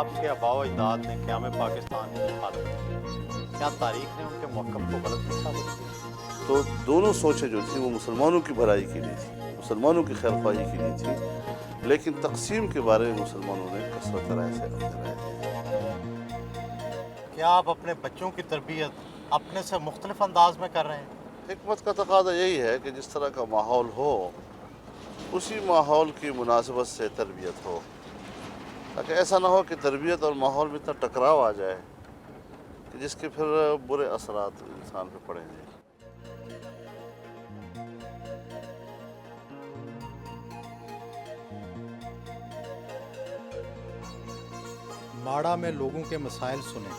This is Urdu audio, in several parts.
آپ کے آباء و اجداد نے قیام پاکستان کی مخالفت کی، کیا تاریخ نے ان کے موقف کو غلط نہیں ثابت کیا؟ تو دونوں سوچیں جو تھیں وہ مسلمانوں کی بھلائی کے لیے تھی، مسلمانوں کی خیر خواہی کے لیے تھی، لیکن تقسیم کے بارے میں مسلمانوں نے کثرت رائے سے اپنے رائے دی۔ کیا آپ اپنے بچوں کی تربیت اپنے سے مختلف انداز میں کر رہے ہیں؟ حکمت کا تقاضا یہی ہے کہ جس طرح کا ماحول ہو اسی ماحول کی مناسبت سے تربیت ہو، تاکہ ایسا نہ ہو کہ تربیت اور ماحول میں اتنا ٹکراؤ آ جائے کہ جس کے پھر برے اثرات انسان پہ پڑیں گے۔ ماڑا میں لوگوں کے مسائل سنیں۔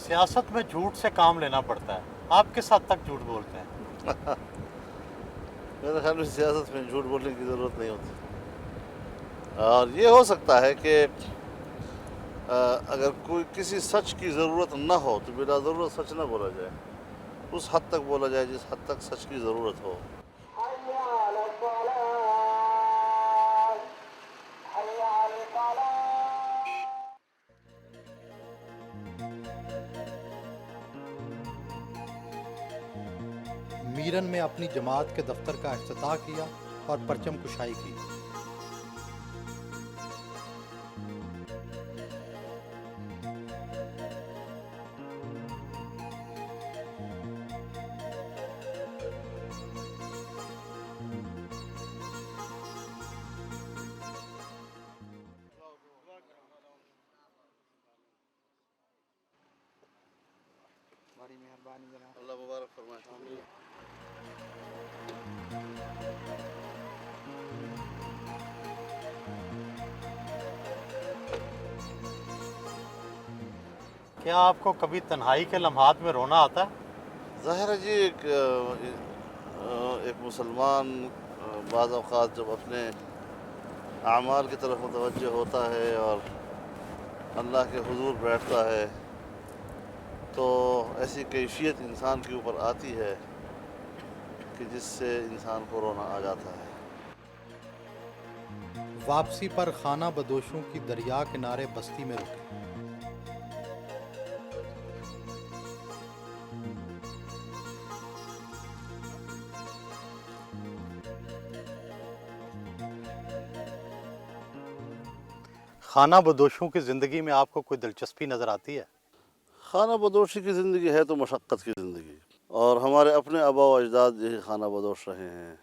سیاست میں جھوٹ سے کام لینا پڑتا ہے، آپ کس حد تک جھوٹ بولتے ہیں؟ میرے خیال میں سیاست میں جھوٹ بولنے کی ضرورت نہیں ہوتی، اور یہ ہو سکتا ہے کہ اگر کوئی کسی سچ کی ضرورت نہ ہو تو بلا ضرورت سچ نہ بولا جائے، اس حد تک بولا جائے جس حد تک سچ کی ضرورت ہو۔ میرن میں اپنی جماعت کے دفتر کا افتتاح کیا اور پرچم کشائی کی۔ بڑی مہربانی جناب۔ اللہ مبارک فرمائے۔ کیا آپ کو کبھی تنہائی کے لمحات میں رونا آتا ہے؟ ظاہر ہے جی، ایک مسلمان بعض اوقات جب اپنے اعمال کی طرف متوجہ ہوتا ہے اور اللہ کے حضور بیٹھتا ہے تو ایسی کیفیت انسان کے اوپر آتی ہے کہ جس سے انسان کو رونا آ جاتا ہے۔ واپسی پر خانہ بدوشوں کی دریا کنارے بستی میں رکے۔ خانہ بدوشوں کی زندگی میں آپ کو کوئی دلچسپی نظر آتی ہے؟ خانہ بدوشی کی زندگی ہے تو مشقت کی زندگی، اور ہمارے اپنے آباء و اجداد یہی خانہ بدوش رہے ہیں۔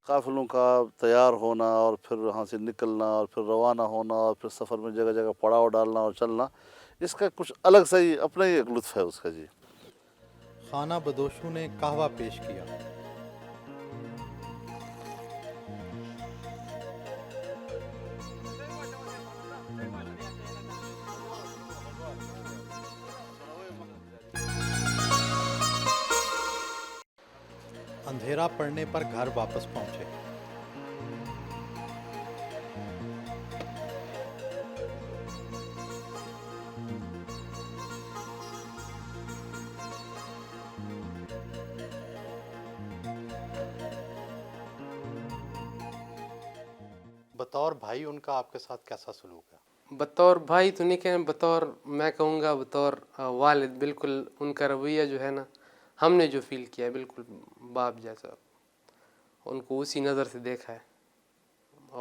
قافلوں کا تیار ہونا اور پھر وہاں سے نکلنا اور پھر روانہ ہونا اور پھر سفر میں جگہ جگہ پڑاؤ ڈالنا اور چلنا، اس کا کچھ الگ سا ہی اپنا ہی ایک لطف ہے اس کا جی۔ خانہ بدوشوں نے قہوہ پیش کیا۔ اندھیرا پڑنے پر گھر واپس پہنچے۔ بطور بھائی ان کا آپ کے ساتھ کیسا سلوک ہے؟ بطور بھائی تو نہیں کہیں، بطور میں کہوں گا بطور والد بالکل ان کا رویہ جو ہے نا، ہم نے جو فیل کیا ہے بالکل باپ جیسا، ان کو اسی نظر سے دیکھا ہے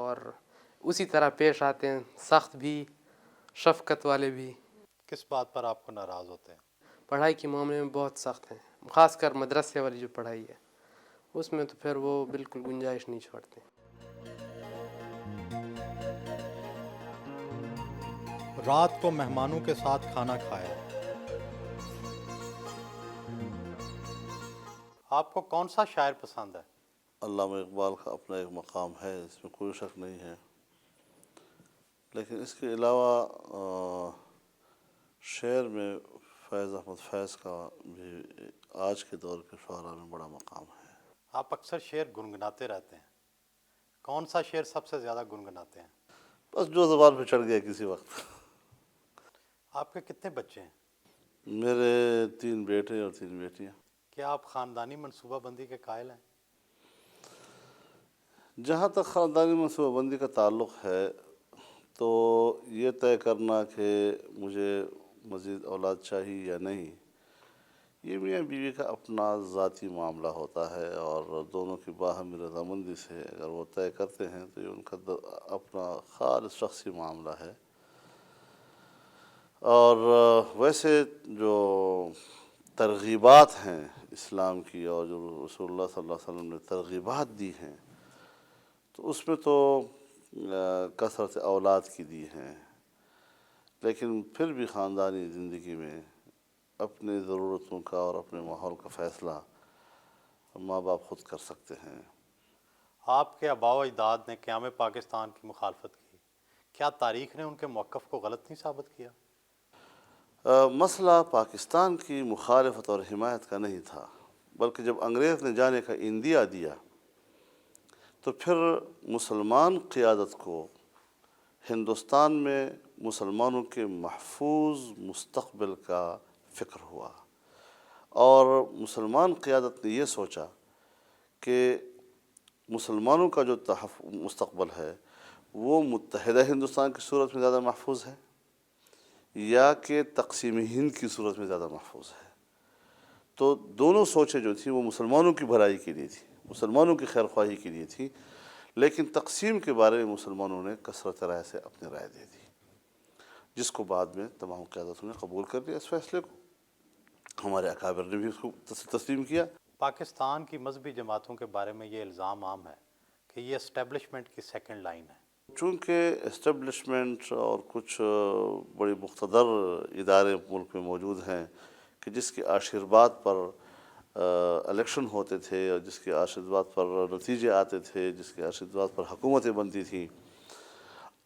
اور اسی طرح پیش آتے ہیں، سخت بھی شفقت والے بھی۔ کس بات پر آپ کو ناراض ہوتے ہیں؟ پڑھائی کے معاملے میں بہت سخت ہیں، خاص کر مدرسے والی جو پڑھائی ہے اس میں تو پھر وہ بالکل گنجائش نہیں چھوڑتے۔ رات کو مہمانوں کے ساتھ کھانا کھایا۔ آپ کو کون سا شاعر پسند ہے؟ علامہ اقبال کا اپنا ایک مقام ہے، اس میں کوئی شک نہیں ہے، لیکن اس کے علاوہ شعر میں فیض احمد فیض کا بھی آج کے دور کے شعراء میں بڑا مقام ہے۔ آپ اکثر شعر گنگناتے رہتے ہیں، کون سا شعر سب سے زیادہ گنگناتے ہیں؟ بس جو زبان پہ چڑھ گیا کسی وقت۔ آپ کے کتنے بچے ہیں؟ میرے 3 بیٹے اور 3 بیٹیاں۔ کیا آپ خاندانی منصوبہ بندی کے قائل ہیں؟ جہاں تک خاندانی منصوبہ بندی کا تعلق ہے تو یہ طے کرنا کہ مجھے مزید اولاد چاہیے یا نہیں، یہ میاں بیوی کا اپنا ذاتی معاملہ ہوتا ہے، اور دونوں کی باہمی رضامندی سے اگر وہ طے کرتے ہیں تو یہ ان کا اپنا خالص شخصی معاملہ ہے۔ اور ویسے جو ترغیبات ہیں اسلام کی اور جو رسول اللہ صلی اللہ علیہ وسلم نے ترغیبات دی ہیں تو اس میں تو کثرت اولاد کی دی ہیں، لیکن پھر بھی خاندانی زندگی میں اپنی ضرورتوں کا اور اپنے ماحول کا فیصلہ ماں باپ خود کر سکتے ہیں۔ آپ کے آباء و اجداد نے قیام پاکستان کی مخالفت کی، کیا تاریخ نے ان کے موقف کو غلط نہیں ثابت کیا؟ مسئلہ پاکستان کی مخالفت اور حمایت کا نہیں تھا، بلکہ جب انگریز نے جانے کا عندیہ دیا تو پھر مسلمان قیادت کو ہندوستان میں مسلمانوں کے محفوظ مستقبل کا فکر ہوا، اور مسلمان قیادت نے یہ سوچا کہ مسلمانوں کا جو مستقبل ہے وہ متحدہ ہندوستان کی صورت میں زیادہ محفوظ ہے یا کہ تقسیم ہند کی صورت میں زیادہ محفوظ ہے۔ تو دونوں سوچیں جو تھیں وہ مسلمانوں کی بھلائی کے لیے تھی، مسلمانوں کی خیر خواہی کے لیے تھی، لیکن تقسیم کے بارے میں مسلمانوں نے کثرت رائے سے اپنی رائے دے دی، جس کو بعد میں تمام قیادتوں نے قبول کر لیا۔ اس فیصلے کو ہمارے اکابر نے بھی اس کو تسلیم کیا۔ پاکستان کی مذہبی جماعتوں کے بارے میں یہ الزام عام ہے کہ یہ اسٹیبلشمنٹ کی سیکنڈ لائن ہے۔ چونکہ اسٹیبلشمنٹ اور کچھ بڑی مقتدر ادارے ملک میں موجود ہیں کہ جس کے آشرواد پر الیکشن ہوتے تھے اور جس کے آشرواد پر نتیجے آتے تھے، جس کے آشرواد پر حکومتیں بنتی تھیں،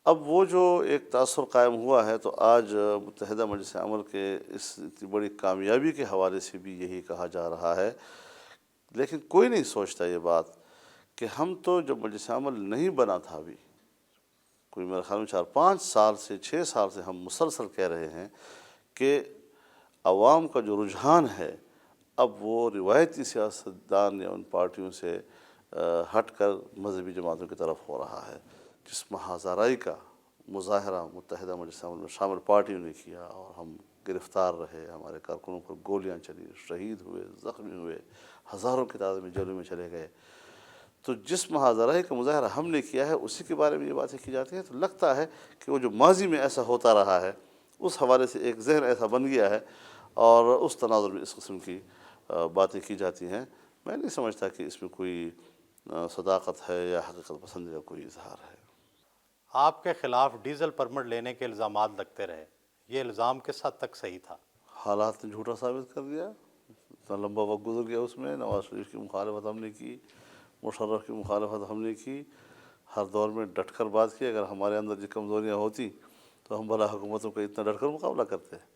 اب وہ جو ایک تاثر قائم ہوا ہے تو آج متحدہ مجلس عمل کے اس اتنی بڑی کامیابی کے حوالے سے بھی یہی کہا جا رہا ہے، لیکن کوئی نہیں سوچتا یہ بات کہ ہم تو جب مجلس عمل نہیں بنا تھا ابھی کوئی میرے خیال میں 4-5 سال سے 6 سال سے ہم مسلسل کہہ رہے ہیں کہ عوام کا جو رجحان ہے اب وہ روایتی سیاستدان یا ان پارٹیوں سے ہٹ کر مذہبی جماعتوں کی طرف ہو رہا ہے، جس مہازارائی کا مظاہرہ متحدہ مجلس عمل میں شامل پارٹیوں نے کیا اور ہم گرفتار رہے، ہمارے کارکنوں پر گولیاں چلی، شہید ہوئے، زخمی ہوئے، ہزاروں کی تعداد میں جیلوں میں چلے گئے، تو جس مہازارائی کا مظاہرہ ہم نے کیا ہے اسی کے بارے میں یہ باتیں کی جاتی ہیں، تو لگتا ہے کہ وہ جو ماضی میں ایسا ہوتا رہا ہے اس حوالے سے ایک ذہن ایسا بن گیا ہے اور اس تناظر میں اس قسم کی باتیں کی جاتی ہیں۔ میں نہیں سمجھتا کہ اس میں کوئی صداقت ہے یا حقیقت پسندی کا کوئی اظہار ہے۔ آپ کے خلاف ڈیزل پرمٹ لینے کے الزامات لگتے رہے، یہ الزام کس حد تک صحیح تھا؟ حالات نے جھوٹا ثابت کر دیا، اتنا لمبا وقت گزر گیا، اس میں نواز شریف کی مخالفت ہم نے کی، مشرف کی مخالفت ہم نے کی، ہر دور میں ڈٹ کر بات کی۔ اگر ہمارے اندر جو کمزوریاں ہوتی تو ہم بھلا حکومتوں کا اتنا ڈٹ کر مقابلہ کرتے ہیں۔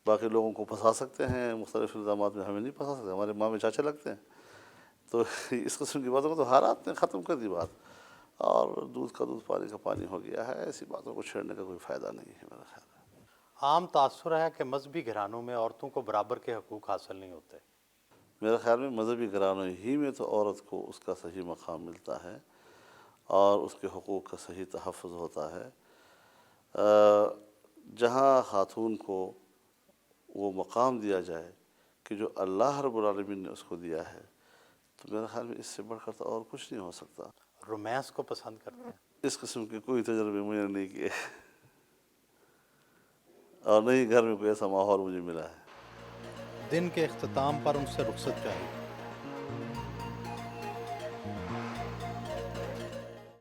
باقی لوگوں کو پھنسا سکتے ہیں مختلف الزامات میں، ہمیں نہیں پھنسا سکتے، ہمارے ماں میں چاچے لگتے ہیں۔ تو اس قسم کی باتوں کو تو حالات نے ختم کر دی بات، اور دودھ کا دودھ پانی کا پانی ہو گیا ہے، ایسی باتوں کو چھیڑنے کا کوئی فائدہ نہیں ہے میرا خیال ہے۔ عام تاثر ہے کہ مذہبی گھرانوں میں عورتوں کو برابر کے حقوق حاصل نہیں ہوتے۔ میرے خیال میں مذہبی گھرانوں ہی میں تو عورت کو اس کا صحیح مقام ملتا ہے اور اس کے حقوق کا صحیح تحفظ ہوتا ہے۔ جہاں خاتون کو وہ مقام دیا جائے کہ جو اللہ رب العالمین نے اس کو دیا ہے، تو میرے خیال میں اس سے بڑھ کر تو اور کچھ نہیں ہو سکتا۔ رومانس کو پسند کرتے ہیں؟ اس قسم کے کوئی تجربے مجھے نہیں کیے اور نہیں گھر میں کوئی ایسا ماحول مجھے ملا ہے۔ دن کے اختتام پر ان سے رخصت چاہیے۔